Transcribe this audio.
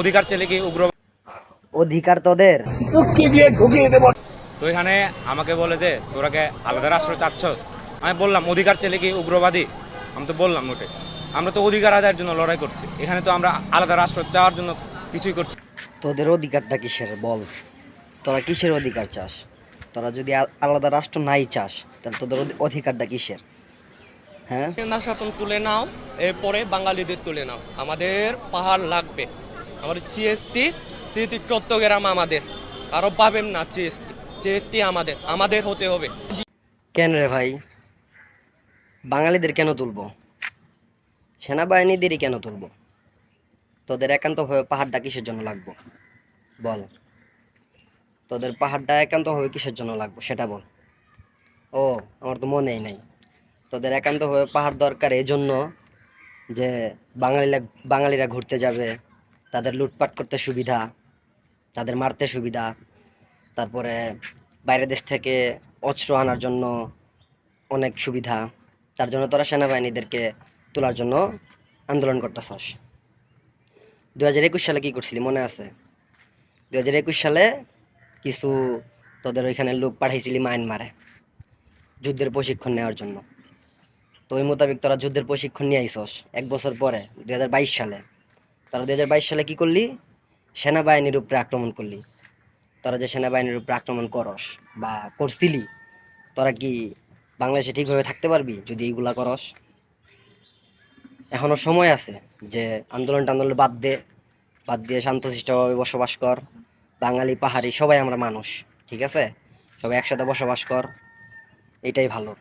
অধিকার চাইলে কি উগ্র অধিকার তোদের? তো এখানে আমাকে বলে যে তোরাকে আলাদা রাষ্ট্র চাচ্ছস। আমি বললাম অধিকার চাইলে কি উগ্রবাদী? আমি তো বললাম ওকে, আমরা তো অধিকার আদায়ের জন্য লড়াই করছি, এখানে তো আমরা আলাদা রাষ্ট্র চাওয়ার জন্য কিছুই করছি। তোদের অধিকারটা কিসের বল? তোরা কিসের অধিকার চাস? তোরা যদি আলাদা রাষ্ট্র নাই চাস, তাহলে তোদের অধিকারটা কিসের? হ্যাঁ, না, শাসন তুলে নাও, এরপরে বাঙালিদের তুলে নাও। আমাদের পাহাড় লাগবে, আমাদের জিএসটি জিএসটি চট্টগ্রাম আমাদের, কারো পাবেন না। জিএসটি জিএসটি আমাদের আমাদের হতে হবে। কেন রে ভাই? বাঙালিদের কেন তুলবো? সেনাবাহিনীদেরই কেন তুলবো? তোদের একান্তভাবে পাহাড়টা কিসের জন্য লাগবো বল? তোদের পাহাড়টা একান্তভাবে কিসের জন্য লাগবো সেটা বল। ও, আমার তো মনেই নাই। তোদের একান্তভাবে পাহাড় দরকার এই জন্য যে বাঙালিরা বাঙালিরা ঘুরতে যাবে, তাদের লুটপাট করতে সুবিধা, তাদের মারতে সুবিধা, তারপরে বাইরের দেশ থেকে অস্ত্র আনার জন্য অনেক সুবিধা। তার জন্য তোরা সেনাবাহিনীদেরকে তোলার জন্য আন্দোলন করতেছস। 2021 সালে কি করছিলি মনে আছে? 2021 সালে কিছু তোদের ওইখানে লোক পাঠাইছিলি মায়ানমারে যুদ্ধের প্রশিক্ষণ নেওয়ার জন্য। তো ওই মোতাবেক তোরা যুদ্ধের প্রশিক্ষণ নিয়ে আইসস 1 বছর পরে 2022 সালে। তোরা 2022 সালে কি করলি? সেনাবাহিনীর উপরে আক্রমণ করলি। তোরা যে সেনাবাহিনীর উপরে আক্রমণ করস বা করছিলি, তোরা কি বাংলাদেশে ঠিকভাবে থাকতে পারবি যদি এইগুলা করস? এখনো সময় আছে যে আন্দোলন বাদ দে, বাদ দিয়ে শান্তশিষ্টভাবে বসবাস কর। বাঙালি পাহাড়ি সবাই আমরা মানুষ, ঠিক আছে? সবাই একসাথে বসবাস কর, এটাই ভালো।